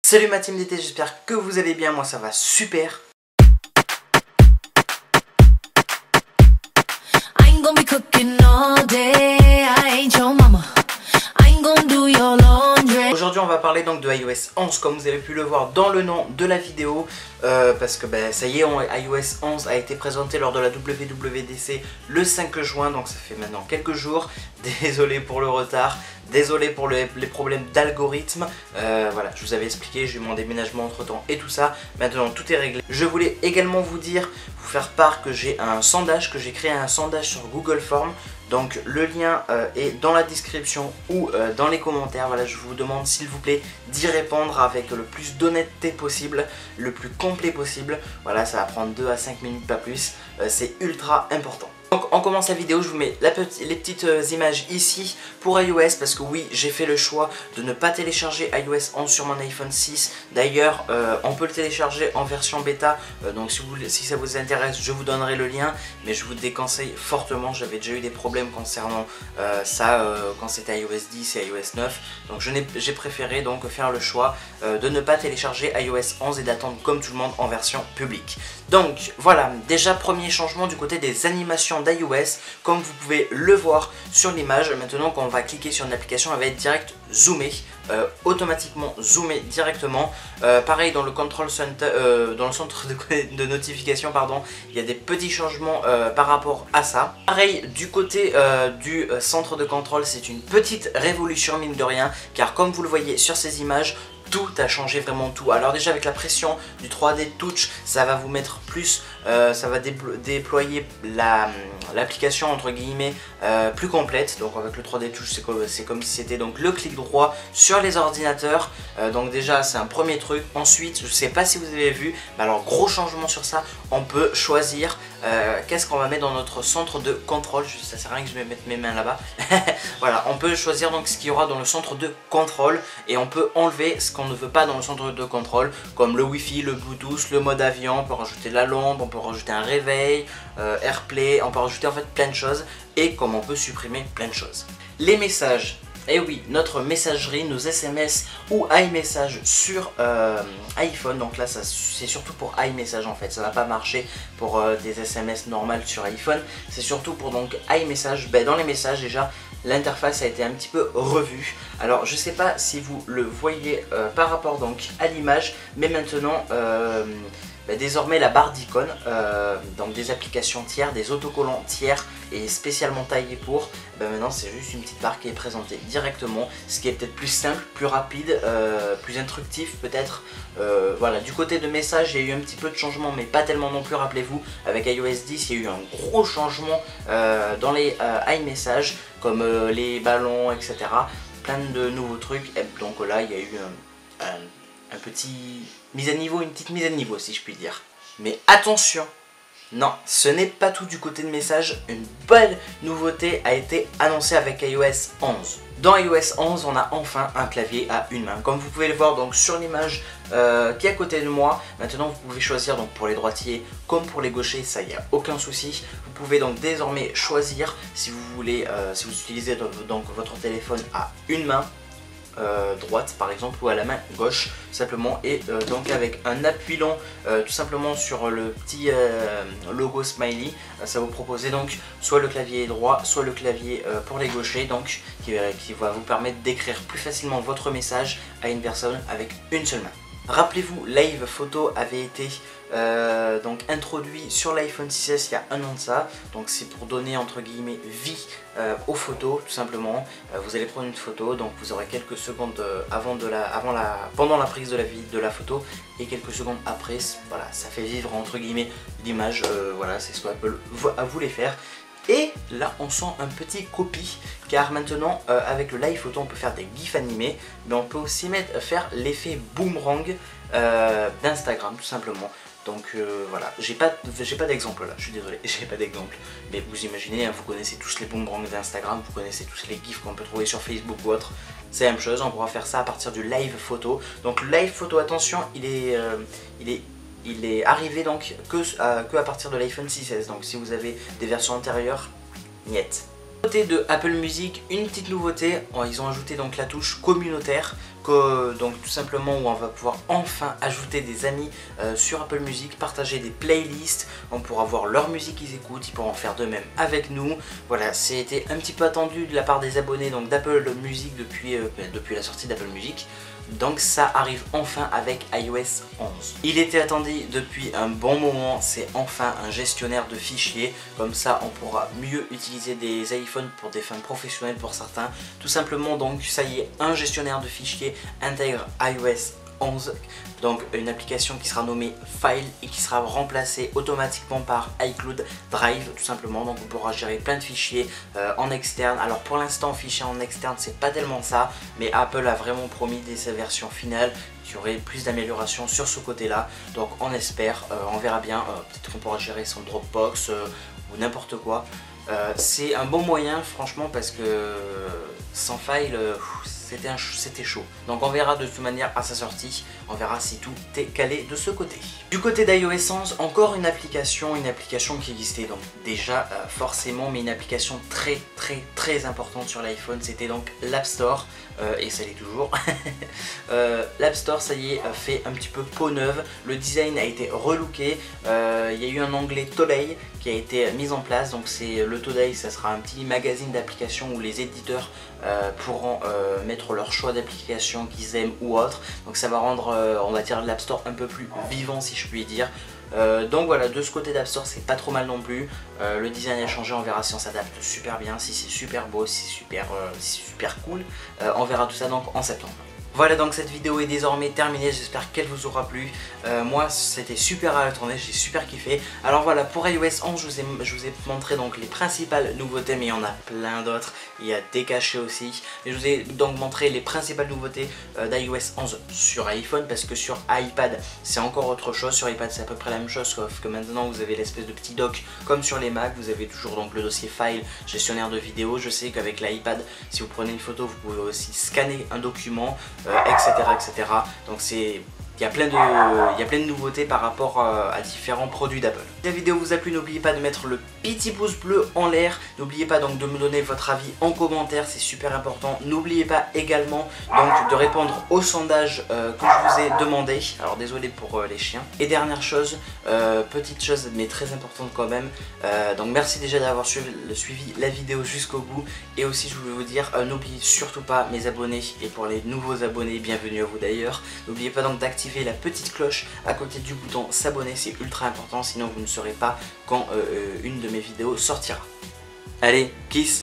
Salut ma team d'été, j'espère que vous allez bien, moi ça va super. Aujourd'hui on va parler donc de iOS 11 comme vous avez pu le voir dans le nom de la vidéo parce que ça y est, iOS 11 a été présenté lors de la WWDC le 5 juin, donc ça fait maintenant quelques jours. Désolé pour le retard, désolé pour les problèmes d'algorithme, voilà, je vous avais expliqué, j'ai eu mon déménagement entre temps et tout ça, maintenant tout est réglé. Je voulais également vous faire part que j'ai un sondage, que j'ai créé un sondage sur Google Forms. Donc le lien est dans la description ou dans les commentaires. Voilà, je vous demande s'il vous plaît d'y répondre avec le plus d'honnêteté possible, le plus complet possible. Voilà, ça va prendre 2 à 5 minutes, pas plus, c'est ultra important. Donc on commence la vidéo, je vous mets les petites images ici pour iOS parce que oui, j'ai fait le choix de ne pas télécharger iOS 11 sur mon iPhone 6. D'ailleurs, on peut le télécharger en version bêta, donc si ça vous intéresse, je vous donnerai le lien. Mais je vous déconseille fortement, j'avais déjà eu des problèmes concernant ça quand c'était iOS 10 et iOS 9. Donc j'ai préféré donc faire le choix de ne pas télécharger iOS 11 et d'attendre comme tout le monde en version publique. Donc voilà, déjà premier changement du côté des animations d'iOS, comme vous pouvez le voir sur l'image. Maintenant quand on va cliquer sur une application, elle va être direct zoomée, automatiquement zoomée directement. Pareil dans le control center, dans le centre de notification pardon, il y a des petits changements par rapport à ça. Pareil du côté du centre de contrôle, c'est une petite révolution mine de rien, car comme vous le voyez sur ces images, tout a changé, vraiment tout. Alors déjà avec la pression du 3D Touch, ça va vous mettre plus, ça va déployer l'application entre guillemets plus complète. Donc avec le 3D Touch, c'est comme si c'était donc le clic droit sur les ordinateurs. Donc déjà c'est un premier truc. Ensuite, je sais pas si vous avez vu, mais alors gros changement sur ça, on peut choisir qu'est-ce qu'on va mettre dans notre centre de contrôle. Ça sert à rien que je me mette mes mains là-bas. Voilà, on peut choisir donc ce qu'il y aura dans le centre de contrôle et on peut enlever ce qu'on ne veut pas dans le centre de contrôle, comme le Wi-Fi, le Bluetooth, le mode avion. On peut rajouter la lampe, on peut rajouter un réveil, AirPlay, on peut rajouter en fait plein de choses, et comme on peut supprimer plein de choses. Les messages. Et oui, notre messagerie, nos SMS ou iMessage sur iPhone, donc là c'est surtout pour iMessage en fait, ça va pas marcher pour des SMS normales sur iPhone, c'est surtout pour donc iMessage. Dans les messages déjà, l'interface a été un petit peu revue. Alors je sais pas si vous le voyez par rapport donc à l'image, mais maintenant désormais la barre d'icônes, donc des applications tiers, des autocollants tiers et spécialement taillés pour, maintenant c'est juste une petite barre qui est présentée directement, ce qui est peut-être plus simple, plus rapide, plus instructif peut-être. Voilà, du côté de messages, il y a eu un petit peu de changement, mais pas tellement non plus. Rappelez-vous, avec iOS 10, il y a eu un gros changement dans les iMessages, comme les ballons, etc. Plein de nouveaux trucs. Et donc là, il y a eu un petit mise à niveau, une petite mise à niveau si je puis dire. Mais attention, non, ce n'est pas tout du côté de message. Une belle nouveauté a été annoncée avec iOS 11. Dans iOS 11, on a enfin un clavier à une main. Comme vous pouvez le voir donc sur l'image qui est à côté de moi. Maintenant vous pouvez choisir donc pour les droitiers comme pour les gauchers, ça y a aucun souci. Vous pouvez donc désormais choisir si vous voulez, si vous utilisez donc votre téléphone à une main droite par exemple ou à la main gauche simplement, et donc avec un appui long tout simplement sur le petit logo smiley, ça vous propose donc soit le clavier droit soit le clavier pour les gauchers, donc qui va vous permettre d'écrire plus facilement votre message à une personne avec une seule main. Rappelez-vous, Live Photo avait été donc introduit sur l'iPhone 6S il y a un an de ça. Donc c'est pour donner entre guillemets vie aux photos tout simplement. Vous allez prendre une photo, donc vous aurez quelques secondes pendant la prise de la photo et quelques secondes après. Voilà, ça fait vivre entre guillemets l'image. Voilà, c'est ce qu'Apple voulait faire. Et là on sent un petit copie, car maintenant avec le Live Photo on peut faire des gifs animés, mais on peut aussi faire l'effet boomerang d'Instagram tout simplement. Donc voilà, j'ai pas d'exemple là, je suis désolé, j'ai pas d'exemple. Mais vous imaginez, hein, vous connaissez tous les boomerangs d'Instagram, vous connaissez tous les gifs qu'on peut trouver sur Facebook ou autre. C'est la même chose, on pourra faire ça à partir du Live Photo. Donc le Live Photo, attention, il est arrivé donc que à partir de l'iPhone 6S. Donc si vous avez des versions antérieures, niet. Côté de Apple Music, une petite nouveauté, ils ont ajouté donc la touche communautaire, donc tout simplement où on va pouvoir enfin ajouter des amis sur Apple Music, partager des playlists, on pourra voir leur musique qu'ils écoutent, ils pourront faire de même avec nous. Voilà, c'était un petit peu attendu de la part des abonnés donc d'Apple Music depuis la sortie d'Apple Music. Donc ça arrive enfin avec iOS 11. Il était attendu depuis un bon moment, c'est enfin un gestionnaire de fichiers. Comme ça on pourra mieux utiliser des iPhones pour des fins professionnelles pour certains. Tout simplement donc ça y est, un gestionnaire de fichiers intègre iOS 11, donc une application qui sera nommée File et qui sera remplacée automatiquement par iCloud Drive tout simplement. Donc on pourra gérer plein de fichiers en externe. Alors pour l'instant fichiers en externe c'est pas tellement ça, mais Apple a vraiment promis dès sa version finale qu'il y aurait plus d'améliorations sur ce côté là. Donc on espère, on verra bien, peut-être qu'on pourra gérer son Dropbox ou n'importe quoi. C'est un bon moyen franchement parce que sans File c'était chaud. Donc on verra de toute manière à sa sortie, on verra si tout est calé de ce côté. Du côté d'iOS 11, encore une application qui existait donc déjà forcément, mais une application très importante sur l'iPhone, c'était donc l'App Store, et ça l'est toujours. L'App Store ça y est fait un petit peu peau neuve, le design a été relooké, il y a eu un onglet Today qui a été mis en place. Donc c'est le Today, ça sera un petit magazine d'applications où les éditeurs pourront mettre leur choix d'applications qu'ils aiment ou autre. Donc ça va rendre on va dire l'App Store un peu plus vivant si je puis dire. Donc voilà, de ce côté d'App Store c'est pas trop mal non plus. Le design a changé, on verra si on s'adapte super bien, si c'est super beau, si c'est super cool. On verra tout ça donc en septembre. Voilà, donc cette vidéo est désormais terminée, j'espère qu'elle vous aura plu. Moi c'était super à la tourner, j'ai super kiffé. Alors voilà, pour iOS 11 je vous ai montré donc les principales nouveautés, mais il y en a plein d'autres, il y a des cachés aussi. Et je vous ai donc montré les principales nouveautés d'iOS 11 sur iPhone, parce que sur iPad c'est encore autre chose. Sur iPad c'est à peu près la même chose, sauf que maintenant vous avez l'espèce de petit dock comme sur les Mac, vous avez toujours donc le dossier File, gestionnaire de vidéos. Je sais qu'avec l'iPad, si vous prenez une photo, vous pouvez aussi scanner un document, etc. Donc il y a plein de nouveautés par rapport à différents produits d'Apple. Si la vidéo vous a plu, n'oubliez pas de mettre le petit pouce bleu en l'air. N'oubliez pas donc de me donner votre avis en commentaire, c'est super important. N'oubliez pas également donc de répondre au sondage que je vous ai demandé. Alors désolé pour les chiens. Et dernière chose, petite chose mais très importante quand même. Donc merci déjà d'avoir suivi la vidéo jusqu'au bout. Et aussi je voulais vous dire, n'oubliez surtout pas mes abonnés, et pour les nouveaux abonnés, bienvenue à vous d'ailleurs. N'oubliez pas donc d'activer la petite cloche à côté du bouton s'abonner, c'est ultra important, sinon vous ne saurez pas quand une de mes vidéos sortira. Allez, kiss!